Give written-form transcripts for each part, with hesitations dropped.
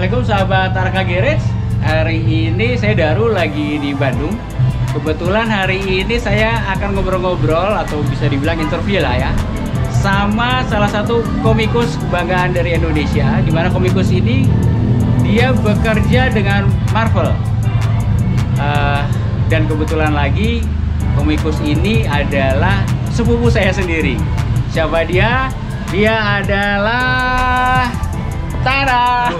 Assalamualaikum sahabat Arka Garage. Hari ini saya Daru lagi di Bandung. Kebetulan hari ini saya akan ngobrol-ngobrol atau bisa dibilang interview lah ya, sama salah satu komikus kebanggaan dari Indonesia. Dimana komikus ini dia bekerja dengan Marvel. Dan kebetulan lagi komikus ini adalah sepupu saya sendiri. Siapa dia? Dia adalah Tada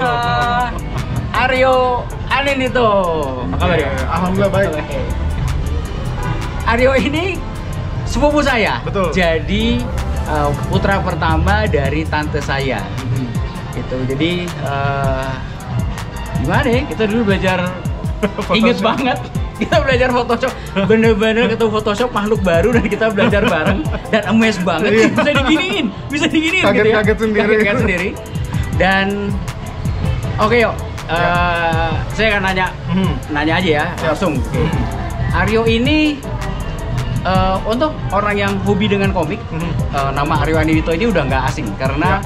Aryo Aninito. Apa kabar ya? Alhamdulillah baik. Aryo ini sepupu saya. Betul. Jadi putra pertama dari tante saya. Gitu. Jadi gimana ya? Kita dulu belajar inget banget. Kita belajar Photoshop, bener-bener ketemu Photoshop makhluk baru dan kita belajar bareng dan amazed banget. Bisa diginiin Kaget, gitu ya. Kaget sendiri. Dan oke yuk, saya akan nanya aja ya, langsung. Aryo ini untuk orang yang hobi dengan komik, nama Aryo Aninito ini udah nggak asing karena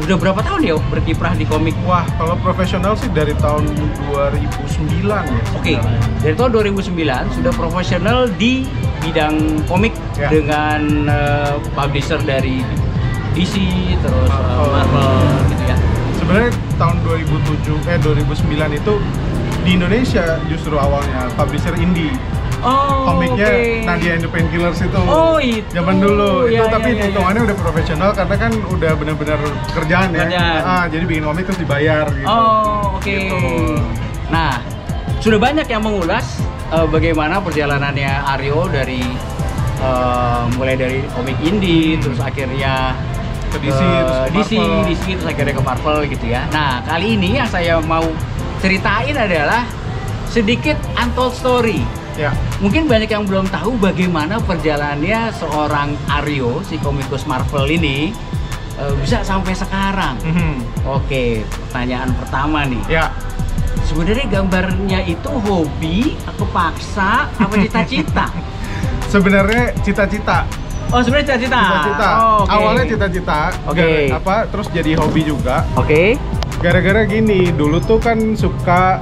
udah berapa tahun ya berkiprah di komik? Wah, kalau profesional sih dari tahun 2009 ya. Oke, dari tahun 2009 sudah profesional di bidang komik dengan publisher dari DC, terus Marvel gitu ya. Sebenarnya tahun 2009 itu di Indonesia justru awalnya publisher indie. Komiknya Nadia and the Painkillers itu. Zaman dulu itu, tapi hitungannya udah profesional karena kan udah benar-benar kerjaan ya. Jadi bikin komik terus dibayar gitu. Gitu. Nah, sudah banyak yang mengulas bagaimana perjalanannya Aryo dari mulai dari komik indie terus akhirnya ke DC, terus akhirnya ke Marvel gitu ya. Nah, kali ini yang saya mau ceritain adalah sedikit untold story. Ya. Mungkin banyak yang belum tahu bagaimana perjalanannya seorang Aryo, si komikus Marvel ini bisa sampai sekarang. Oke, pertanyaan pertama nih. Ya. Sebenarnya gambarnya itu hobi, atau paksa, apa cita-cita? Sebenarnya cita-cita. Oh, sebenarnya cita-cita. Awalnya cita-cita. Terus jadi hobi juga. Gara-gara gini, dulu tuh kan suka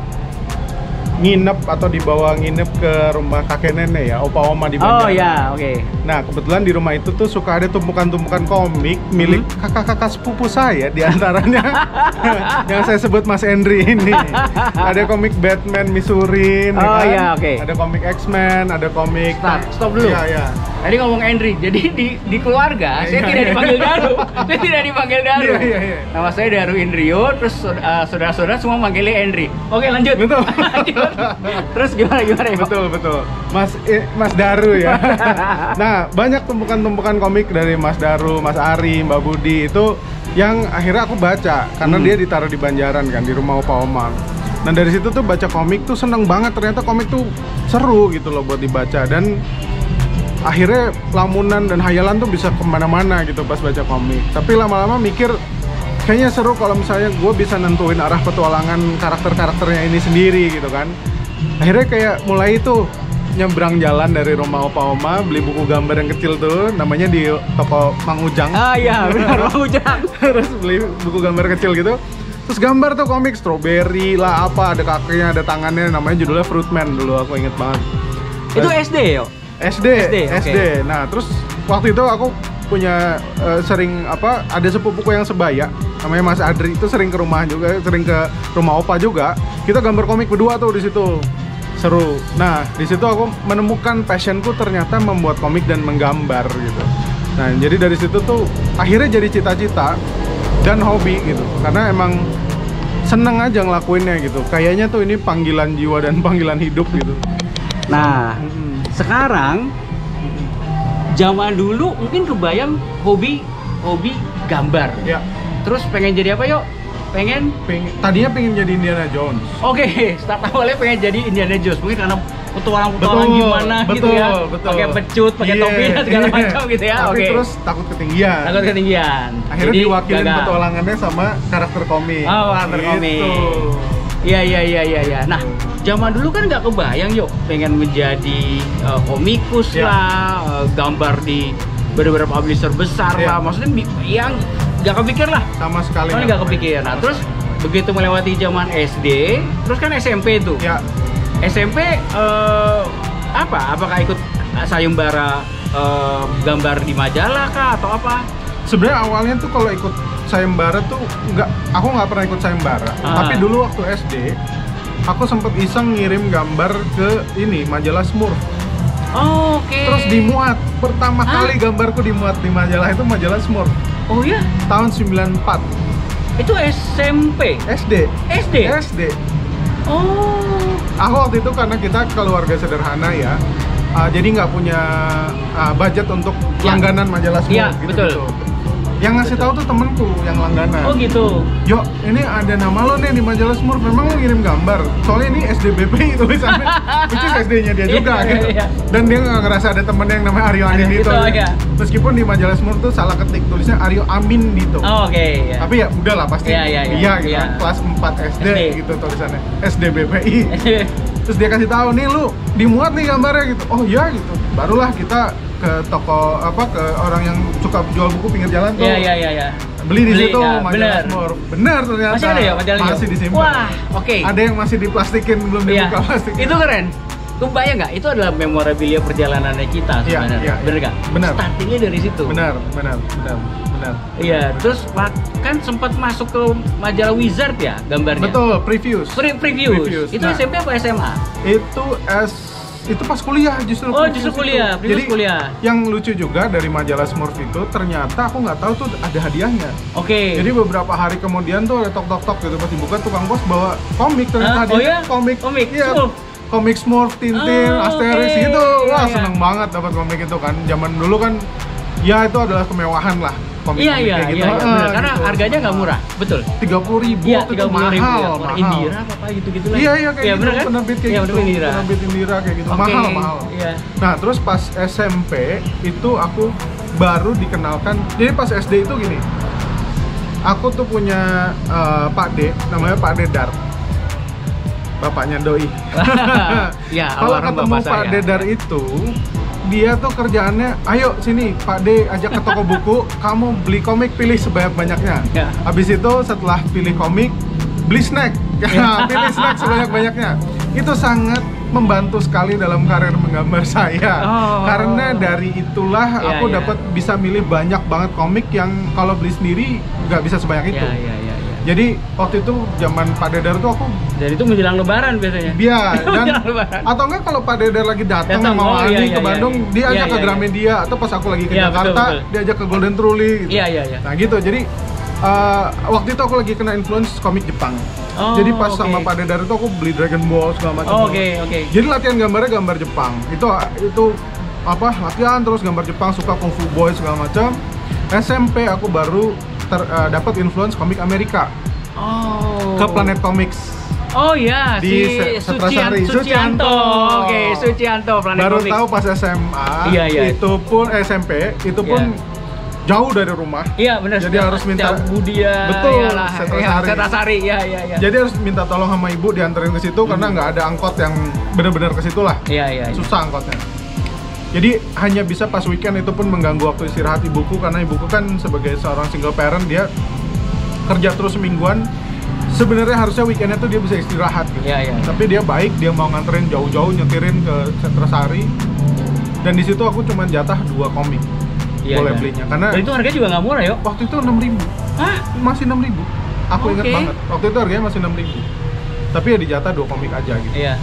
nginep atau dibawa nginep ke rumah kakek nenek ya, opa oma di Banjar. Nah, kebetulan di rumah itu tuh suka ada tumpukan-tumpukan komik milik kakak-kakak sepupu saya, diantaranya yang saya sebut Mas Endri ini. Ada komik Batman Misurin, ada komik X-Men, ada komik. Stop dulu. Iya. Tadi ngomong Endri, jadi di keluarga saya tidak dipanggil Daru. Saya tidak dipanggil Daru. Nama saya Daru Indrio, terus saudara-saudara semua manggilnya Endri. Oke, lanjut. Betul. Terus gimana ya? Betul. Mas Daru ya. Nah, banyak tumpukan-tumpukan komik dari Mas Daru, Mas Ari, Mbak Budi itu yang akhirnya aku baca karena dia ditaruh di Banjaran kan, di rumah opa oma. Nah, dari situ tuh baca komik tuh seneng banget, ternyata komik tuh seru gitu loh buat dibaca, dan akhirnya lamunan dan hayalan tuh bisa kemana-mana gitu pas baca komik. Tapi lama-lama mikir kayaknya seru kalau misalnya gue bisa nentuin arah petualangan karakter-karakternya ini sendiri gitu kan. Akhirnya kayak mulai itu nyebrang jalan dari rumah opa oma, beli buku gambar yang kecil tuh, namanya di toko Mang Ujang. Benar, Mang Ujang. Terus beli buku gambar kecil gitu, terus gambar tuh komik strawberry lah, ada kakinya, ada tangannya, namanya judulnya Fruitman dulu, aku inget banget. Itu SD yo? SD. Nah, terus waktu itu aku punya ada sepupuku yang sebaya, namanya Mas Adri, itu sering ke rumah juga, sering ke rumah opa juga. Kita gambar komik berdua tuh di situ. Seru. Nah, di situ aku menemukan passionku ternyata membuat komik dan menggambar gitu. Nah, jadi dari situ tuh akhirnya jadi cita-cita dan hobi gitu. Karena emang seneng aja ngelakuinnya gitu. Kayaknya tuh ini panggilan jiwa dan panggilan hidup gitu. Nah, sekarang zaman dulu mungkin kebayang hobi gambar. Ya. Terus pengen jadi apa yuk? Tadinya pengen jadi Indiana Jones. Start awalnya pengen jadi Indiana Jones. Mungkin karena petualang gimana gitu ya. Pakai pecut, pakai topi dan segala macam gitu ya. Tapi terus takut ketinggian. Akhirnya diwakilin petualangannya sama karakter komik. Karakter komik. Iya. Nah, zaman dulu kan nggak kebayang yuk pengen menjadi komikus lah, gambar di beberapa publisher besar lah. Maksudnya yang nggak kepikir lah. Sama sekali nggak kepikir. Nah, terus begitu melewati zaman SD, terus kan SMP tuh. Ya, SMP apa? Apakah ikut sayembara gambar di majalah kah atau apa? sebenarnya awalnya tuh kalau ikut sayembara tuh aku nggak pernah ikut sayembara. Tapi dulu waktu SD, aku sempet iseng ngirim gambar ke ini majalah Smurf. Oke. Terus dimuat. Pertama kali gambarku dimuat di majalah itu majalah Smurf. Oh ya? Tahun 94. Itu SMP? SD. SD? SD. Oh. Aku waktu itu karena kita keluarga sederhana ya, jadi nggak punya budget untuk langganan majalah Smurf Iya, gitu-gitu. Yang ngasih tahu tuh temenku yang langganan. Oh gitu. Yo, ini ada nama lo nih di majalah Smurf. Memang lo ngirim gambar. Soalnya ini SDBP tulisannya, which is SD-nya dia juga gitu. Dan dia nggak ngerasa ada temennya yang namanya Aryo Anindito. Iya. Meskipun di majalah Smurf tuh salah ketik tulisnya Aryo Amindito. Oke. Iya. Tapi ya udahlah pasti Iya. dia gitu. Iya. Kelas 4 SD gitu tulisannya. SDBPI. Terus dia kasih tahu nih lu dimuat nih gambarnya gitu. Oh iya gitu. Barulah kita ke toko ke orang yang suka jual buku pinggir jalan tuh. Iya. Beli di situ ya, majalah Smurf. Bener ternyata. Masih ada ya majalahnya? Masih disimpan. Wah, oke. Ada yang masih diplastikin belum dibuka plastik. Itu keren. Kebayang nggak? Itu adalah memorabilia perjalanannya kita sebenarnya. Iya. Bener nggak? Bener. Startingnya dari situ. Benar. Iya. Terus kan sempat masuk ke majalah Wizard ya gambarnya. Betul, previews. Previews. Itu Nah, SMP apa SMA? Itu pas kuliah justru. Oh, justru kuliah. Jadi kuliah. yang lucu juga dari majalah Smurf itu ternyata aku nggak tahu tuh ada hadiahnya. Oke. Jadi beberapa hari kemudian tuh ada tok gitu pas dibuka tukang pos bawa komik ternyata hadiahnya. Komik. Iya. Smurf. Komik Smurf, Tintin, Asterix Oke. gitu. Wah, Iya. seneng banget dapat komik itu kan. Zaman dulu kan ya itu adalah kemewahan lah. Komik-komik Iya, kayak gitu. bener. Karena Gitu. harganya nggak murah, betul. 30.000 Iya, itu 30.000 mahal. ya. Indira apa gitu-gitu lah. Iya kayak gitu. Bener kan? Penerbit kayak Iya, gitu. penerbit Indira. Penerbit Indira kayak gitu. Oke. Mahal. Iya. Nah, terus pas SMP itu aku baru dikenalkan. Jadi pas SD itu gini. Aku tuh punya Pak D, namanya Pak Dedar. Bapaknya Doi. Ya, Kalau almarhum ketemu bapak Pak saya. Dedar itu, dia tuh kerjaannya, ayo sini Pak D ajak ke toko buku, kamu beli komik pilih sebanyak-banyaknya. Ya. Habis itu setelah pilih komik, beli snack. Pilih snack sebanyak-banyaknya. Itu sangat membantu sekali dalam karir menggambar saya. Karena dari itulah aku dapat bisa milih banyak banget komik yang kalau beli sendiri nggak bisa sebanyak itu. Iya. Jadi waktu itu zaman Pak Dedar tuh aku Jadi itu menjelang lebaran biasanya. Iya, dan Menjelang lebaran. atau enggak kalau Pak Dedar lagi datang Datang, sama Ani ke iya. Bandung, dia Iya, ajak ke iya. Gramedia atau pas aku lagi ke Iya, Jakarta, betul. dia ajak ke Golden Truly gitu. Iya. Nah gitu, jadi waktu itu aku lagi kena influence komik Jepang. Oh, Jadi pas oke. sama Pak Dedar itu aku beli Dragon Ball segala macam. Oke. Jadi latihan gambarnya gambar Jepang. Itu latihan terus gambar Jepang, suka Kung Fu Boy segala macam. SMP aku baru dapat influence komik Amerika Oh. ke Planet Comics. Oh iya, Di si Setrasari. Sucianto. Oke, Sucianto Planet Baru Comics. tahu pas SMA. Iya. Itu pun SMP, itu pun jauh dari rumah. Iya, benar. Jadi harus minta Budia. Betul, Iyalah. Setrasari. Setrasari. Iya. Jadi harus minta tolong sama ibu dianterin ke situ karena nggak ada angkot yang benar-benar ke situ lah. Iya. Susah angkotnya. Jadi hanya bisa pas weekend, itu pun mengganggu waktu istirahat ibuku karena ibuku kan sebagai seorang single parent, dia kerja terus semingguan. Sebenarnya harusnya weekendnya tuh dia bisa istirahat gitu. Iya. Tapi dia baik, dia mau nganterin jauh-jauh, nyetirin ke Setrasari. Dan di situ aku cuma jatah 2 komik. Boleh belinya karena Dan itu harganya juga nggak murah, yuk. waktu itu 6.000. Hah? Masih 6.000. Aku ingat Oke. banget. Waktu itu harganya masih 6.000. Tapi ya dijatah 2 komik aja gitu. Iya.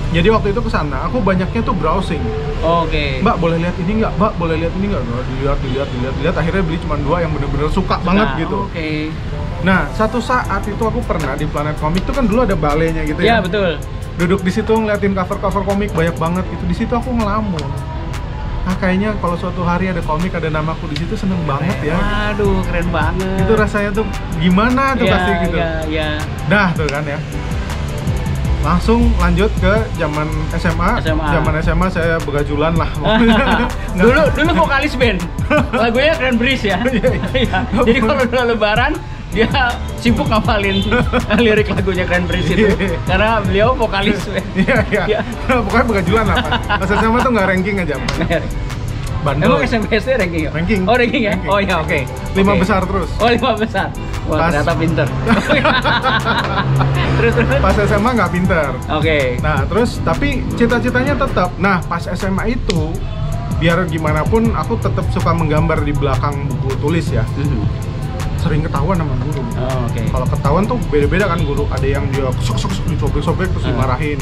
Jadi waktu itu kesana, aku banyaknya tuh browsing. Oke. Mbak boleh lihat ini nggak? Mbak boleh lihat ini nggak? Nah, dilihat. Akhirnya beli cuma 2 yang bener-bener suka banget gitu. Oke. Nah, satu saat itu aku pernah di Planet Comic itu kan dulu ada balenya gitu Iya, ya. betul. Duduk di situ ngeliatin cover-cover komik banyak banget gitu. Di situ aku ngelamun. Nah, kayaknya kalau suatu hari ada komik ada namaku di situ, seneng banget ya. Waduh, keren banget. Itu rasanya tuh gimana tuh pasti gitu. Iya. Dah tuh kan ya. Langsung lanjut ke zaman SMA. Zaman SMA saya begajulan lah. dulu vokalis band. Lagunya Keren Breeze ya. Iya. Jadi kalau udah lebaran dia sibuk ngapalin lirik lagunya Keren Breeze itu. Karena beliau vokalis band. Iya. Pokoknya begajulan lah. Pas SMA tuh nggak ranking aja. Bandel. Emang SMP SD ranking ya? Ranking. Oh ranking ya? Oh iya oke. 5 besar terus. Oh 5 besar. Wah, Pas- ternyata pinter. Terus. Pas SMA nggak pinter. Oke. Nah, terus tapi cita-citanya tetap. Nah, pas SMA itu biar gimana pun aku tetap suka menggambar di belakang buku tulis ya. Sering ketahuan sama guru. Oh, oke. Kalau ketahuan tuh beda-beda kan guru. Ada yang dia sok disobek-sobek terus dimarahin.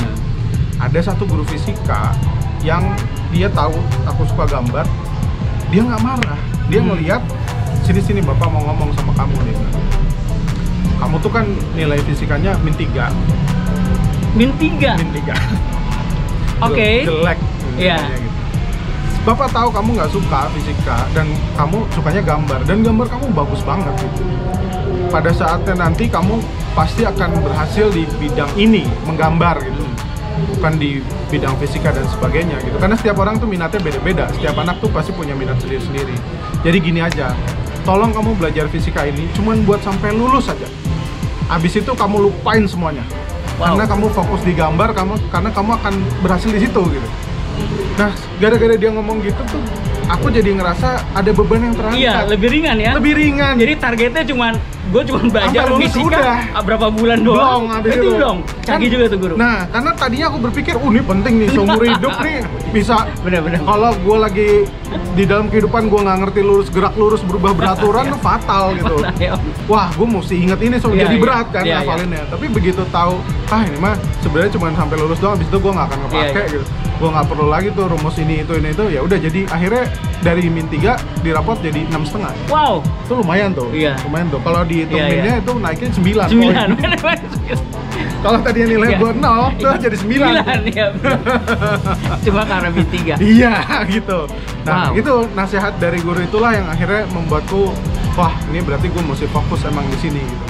Ada satu guru fisika yang dia tahu aku suka gambar, dia nggak marah. Dia ngeliat, sini bapak mau ngomong sama kamu nih. Kamu tuh kan nilai fisikanya min 3. Min 3. Min 3. Oke. Jelek. Iya. Gitu. Bapak tahu kamu nggak suka fisika dan kamu sukanya gambar, dan gambar kamu bagus banget gitu. Pada saatnya nanti kamu pasti akan berhasil di bidang ini, menggambar gitu, bukan di bidang fisika dan sebagainya gitu. Karena setiap orang tuh minatnya beda-beda, setiap anak tuh pasti punya minat sendiri-sendiri. Jadi gini aja, tolong kamu belajar fisika ini cuman buat sampai lulus aja. Abis itu kamu lupain semuanya. Wow. Karena kamu fokus di gambar, karena kamu akan berhasil di situ gitu. Nah, gara-gara dia ngomong gitu tuh, aku jadi ngerasa ada beban yang terangkat. Iya, lebih ringan ya. Lebih ringan. Jadi targetnya gue cuma belajar Sampai lulus fisika udah. berapa bulan doang. Belum, habis itu itu. belum. Canggih juga tuh guru. Nah, karena tadinya aku berpikir, ini penting nih, seumur hidup nih bisa. Bener-bener. Kalau gue lagi di dalam kehidupan gue nggak ngerti lurus, gerak lurus, berubah beraturan tuh fatal gitu. Nah, ya. Wah, gue mesti inget ini, so Iya, jadi iya. berat kan Iya, hafalinnya. Tapi begitu tahu, ini mah sebenarnya cuma sampai lulus doang, habis itu gue nggak akan kepake Iya, iya. gitu. Gue nggak perlu lagi tuh rumus ini itu, ya udah. Jadi akhirnya dari min 3 dirapot jadi 6,5. Wow. Itu lumayan tuh. Iya. Lumayan tuh. Kalau dihitung Iya, minnya iya. itu naikin 9. 9. Kalau tadinya nilai Iya. gue 0, tuh jadi 9. 9 ya. Cuma karena min 3. Iya, gitu. Nah, Wow. itu nasihat dari guru itulah yang akhirnya membuatku, wah, ini berarti gue mesti fokus emang di sini gitu.